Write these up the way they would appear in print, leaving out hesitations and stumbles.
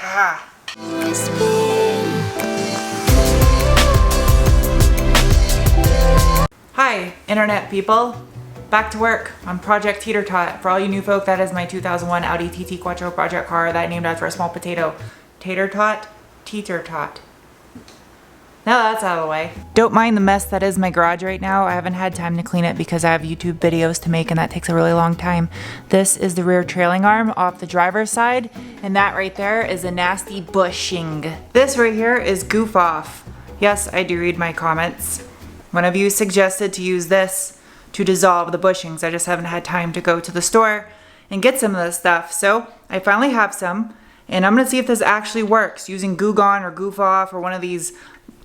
Ah. Hi, internet people. Back to work on Project Teeter Tot. For all you new folk, that is my 2001 Audi TT Quattro project car that I named after a small potato. Tater Tot, Teeter Tot. Now that's out of the way. Don't mind the mess that is my garage right now. I haven't had time to clean it because I have YouTube videos to make and that takes a really long time. This is the rear trailing arm off the driver's side, and that right there is a nasty bushing. This right here is goof off. Yes, I do read my comments. One of you suggested to use this to dissolve the bushings. I just haven't had time to go to the store and get some of this stuff. So I finally have some, and I'm gonna see if this actually works using Goo Gone or Goof Off or one of these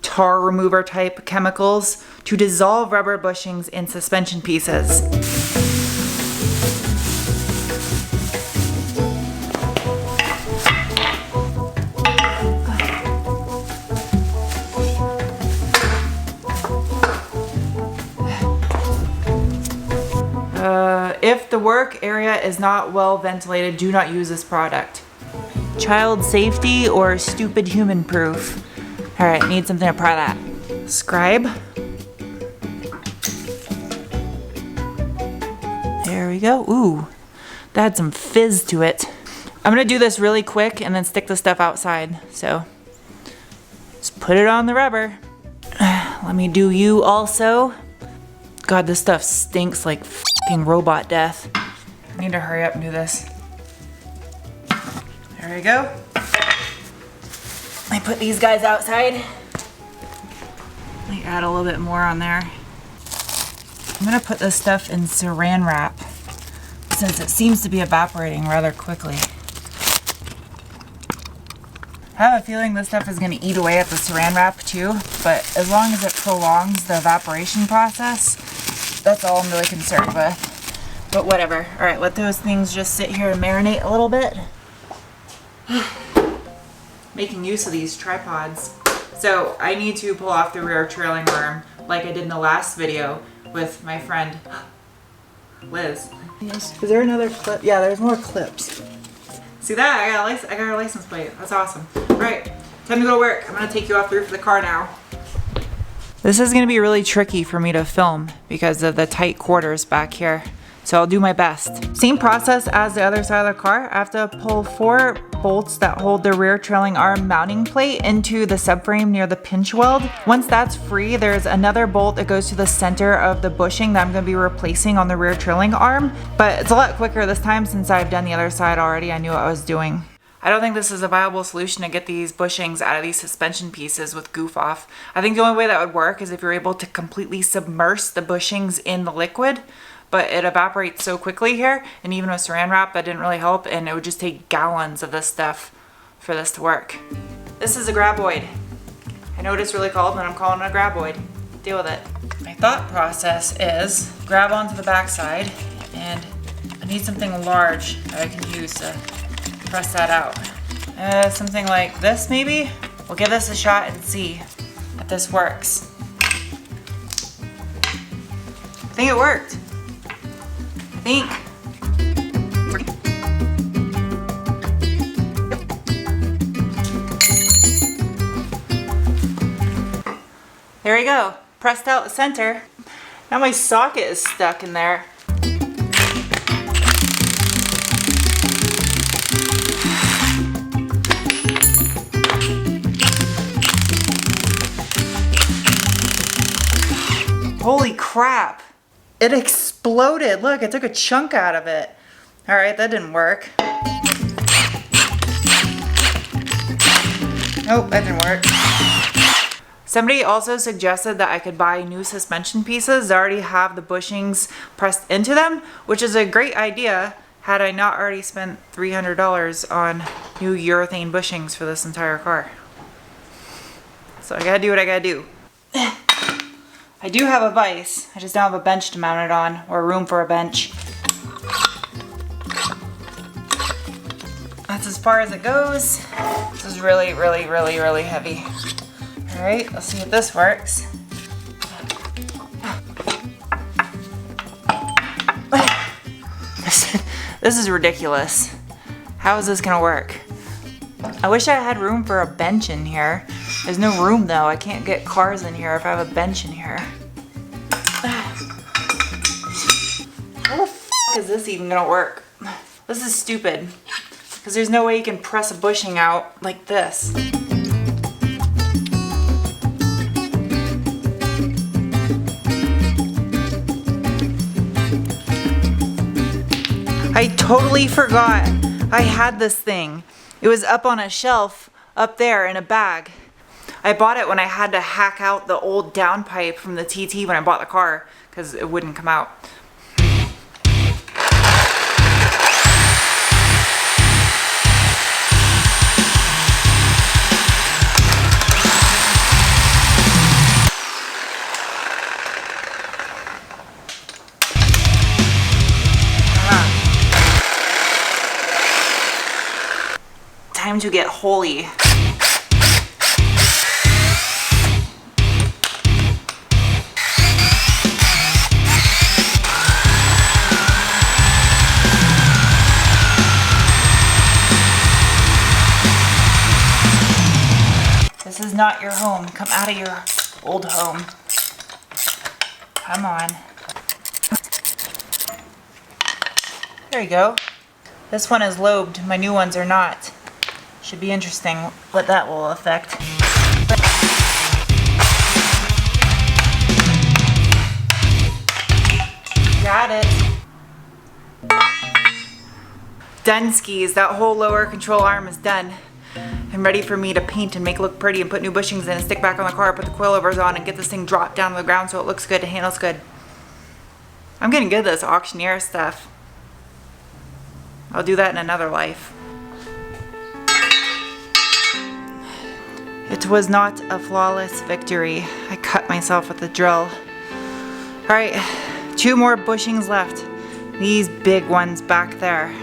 tar remover type chemicals to dissolve rubber bushings in suspension pieces. If the work area is not well ventilated, do not use this product. Child safety or stupid human proof. All right, need something to apply that. Scribe. There we go. Ooh, that had some fizz to it. I'm gonna do this really quick and then stick the stuff outside. So just put it on the rubber. Let me do you also. God, this stuff stinks like fucking robot death. I need to hurry up and do this. There we go. I put these guys outside. Let me add a little bit more on there. I'm gonna put this stuff in saran wrap since it seems to be evaporating rather quickly. I have a feeling this stuff is gonna eat away at the saran wrap too, but as long as it prolongs the evaporation process, that's all I'm really concerned with. But whatever. All right, let those things just sit here and marinate a little bit. Making use of these tripods. So I need to pull off the rear trailing arm like I did in the last video with my friend Liz. Is there another clip? Yeah, there's more clips. See that? I got a license plate. That's awesome. All right, time to go to work. I'm gonna take you off the roof of the car now. This is gonna be really tricky for me to film because of the tight quarters back here. So I'll do my best. Same process as the other side of the car. I have to pull 4 bolts that hold the rear trailing arm mounting plate into the subframe near the pinch weld. Once that's free, there's another bolt that goes to the center of the bushing that I'm gonna be replacing on the rear trailing arm. But it's a lot quicker this time since I've done the other side already. I knew what I was doing. I don't think this is a viable solution to get these bushings out of these suspension pieces with goof off. I think the only way that would work is if you're able to completely submerge the bushings in the liquid. But it evaporates so quickly here, and even with saran wrap, that didn't really help, and it would just take gallons of this stuff for this to work. This is a graboid. I know what it's really called, but I'm calling it a graboid. Deal with it. My thought process is grab onto the backside, and I need something large that I can use to press that out. Something like this, maybe? We'll give this a shot and see if this works. I think it worked. I think. There we go. Pressed out the center. Now my socket is stuck in there. Holy crap. It exploded. Look, I took a chunk out of it. All right, that didn't work. Nope, that didn't work. Somebody also suggested that I could buy new suspension pieces that already have the bushings pressed into them, which is a great idea had I not already spent $300 on new urethane bushings for this entire car. So I gotta do what I gotta do. I do have a vise, I just don't have a bench to mount it on, or room for a bench. That's as far as it goes. This is really, really, really, really heavy. All right, let's see if this works. This is ridiculous. How is this gonna work? I wish I had room for a bench in here. There's no room though. I can't get cars in here if I have a bench in here. How the f is this even gonna work? This is stupid. Because there's no way you can press a bushing out like this. I totally forgot I had this thing. It was up on a shelf up there in a bag. I bought it when I had to hack out the old downpipe from the TT when I bought the car because it wouldn't come out. Time to get holy. This is not your home. Come out of your old home. Come on. There you go. This one is lobed. My new ones are not. Should be interesting what that will affect. Got it. Done skis. That whole lower control arm is done. I'm ready for me to paint and make it look pretty and put new bushings in and stick back on the car, put the coilovers on and get this thing dropped down to the ground so it looks good and handles good. I'm getting good at this auctioneer stuff. I'll do that in another life. It was not a flawless victory. I cut myself with the drill. Alright, 2 more bushings left. These big ones back there.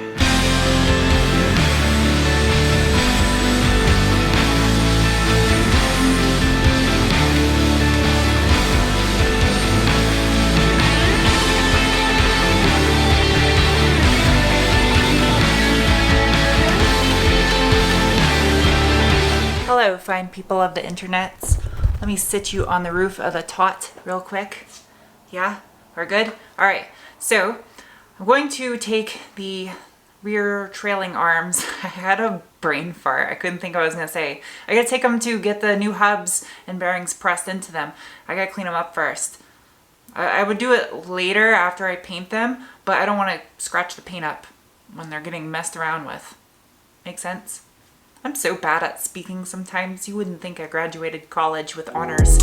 Hello, fine people of the internets. Let me sit you on the roof of the tot real quick. Yeah, we're good? All right, so I'm going to take the rear trailing arms. I had a brain fart. I couldn't think what I was gonna say. I gotta take them to get the new hubs and bearings pressed into them. I gotta clean them up first. I would do it later after I paint them, but I don't wanna scratch the paint up when they're getting messed around with. Make sense? I'm so bad at speaking sometimes. You wouldn't think I graduated college with honors.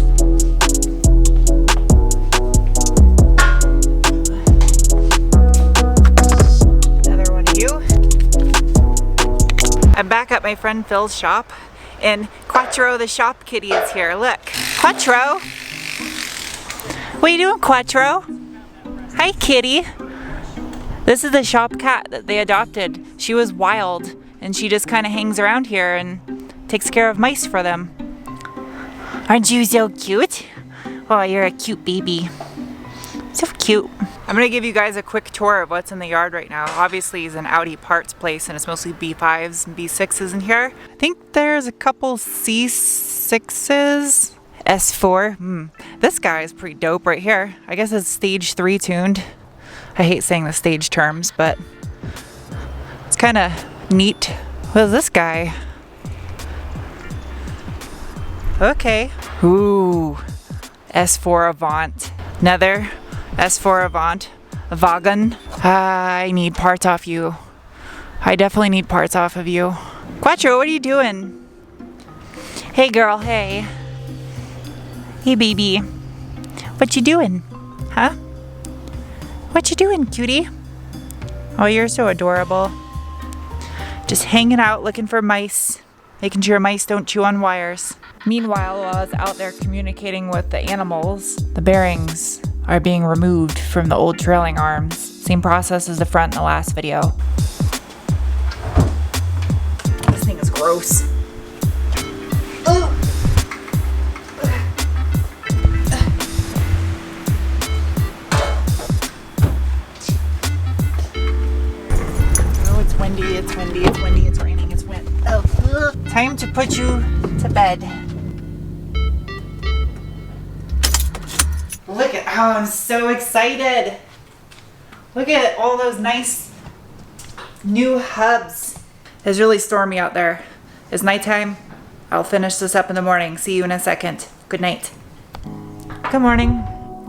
Another one of you. I'm back at my friend Phil's shop and Quattro the shop kitty is here. Look, Quattro. What are you doing, Quattro? Hi, kitty. This is the shop cat that they adopted. She was wild. And she just kind of hangs around here and takes care of mice for them. Aren't you so cute? Oh, you're a cute baby. So cute. I'm gonna give you guys a quick tour of what's in the yard right now. Obviously it's an Audi parts place and it's mostly B5s and B6s in here. I think there's a couple C6s. S4. This guy is pretty dope right here. I guess it's stage 3 tuned. I hate saying the stage terms, but it's kind of neat. What is this guy? Okay. Ooh. S4 Avant. Another S4 Avant. Wagon. I need parts off you. I definitely need parts off of you. Quattro, what are you doing? Hey girl, hey. Hey baby. What you doing? Huh? What you doing, cutie? Oh, you're so adorable. Just hanging out looking for mice, making sure mice don't chew on wires. Meanwhile, while I was out there communicating with the animals, the bearings are being removed from the old trailing arms. Same process as the front in the last video. This thing is gross. Oh, it's windy, it's windy, it's windy, it's raining, it's wet. Oh, Time to put you to bed. Look at how I'm so excited. Look at all those nice new hubs. It's really stormy out there. It's nighttime. I'll finish this up in the morning. See you in a second. Good night. Good morning.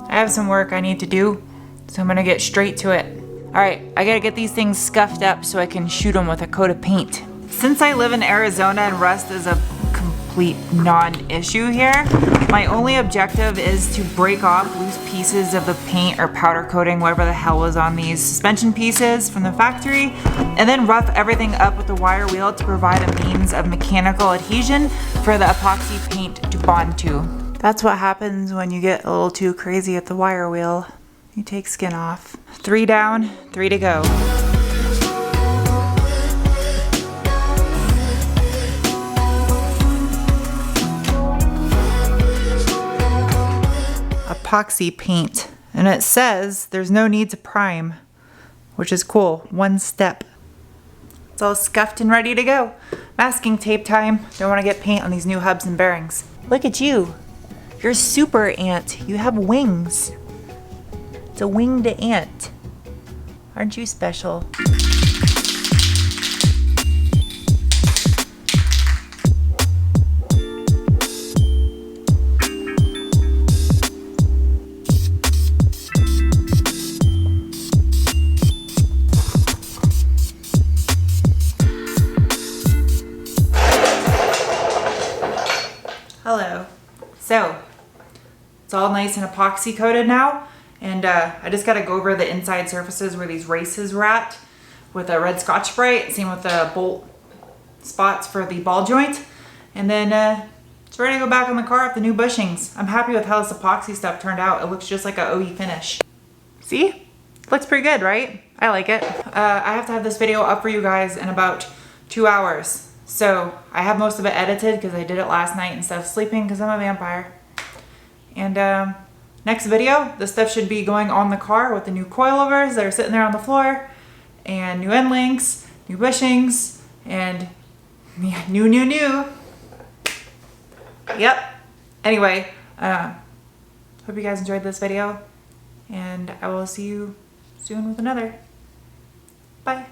I have some work I need to do, so I'm gonna get straight to it. All right, I gotta get these things scuffed up so I can shoot them with a coat of paint. Since I live in Arizona and rust is a complete non-issue here, my only objective is to break off loose pieces of the paint or powder coating, whatever the hell was on these suspension pieces from the factory, and then rough everything up with the wire wheel to provide a means of mechanical adhesion for the epoxy paint to bond to. That's what happens when you get a little too crazy at the wire wheel. You take skin off. 3 down, 3 to go. Epoxy paint, and it says there's no need to prime, which is cool. 1 step. It's all scuffed and ready to go. Masking tape time. Don't want to get paint on these new hubs and bearings. Look at you. You're a super ant. You have wings. It's a winged ant. Aren't you special? Hello. So, it's all nice and epoxy coated now, and I just gotta go over the inside surfaces where these races were at with a red Scotch-Brite, same with the bolt spots for the ball joint, and then it's ready to go back on the car with the new bushings. I'm happy with how this epoxy stuff turned out. It looks just like a OE finish. See? Looks pretty good, right? I like it. I have to have this video up for you guys in about 2 hours. So I have most of it edited because I did it last night instead of sleeping because I'm a vampire. And next video, this stuff should be going on the car with the new coilovers that are sitting there on the floor, and new end links, new bushings, and yeah, new. Yep. Anyway, hope you guys enjoyed this video, and I will see you soon with another. Bye.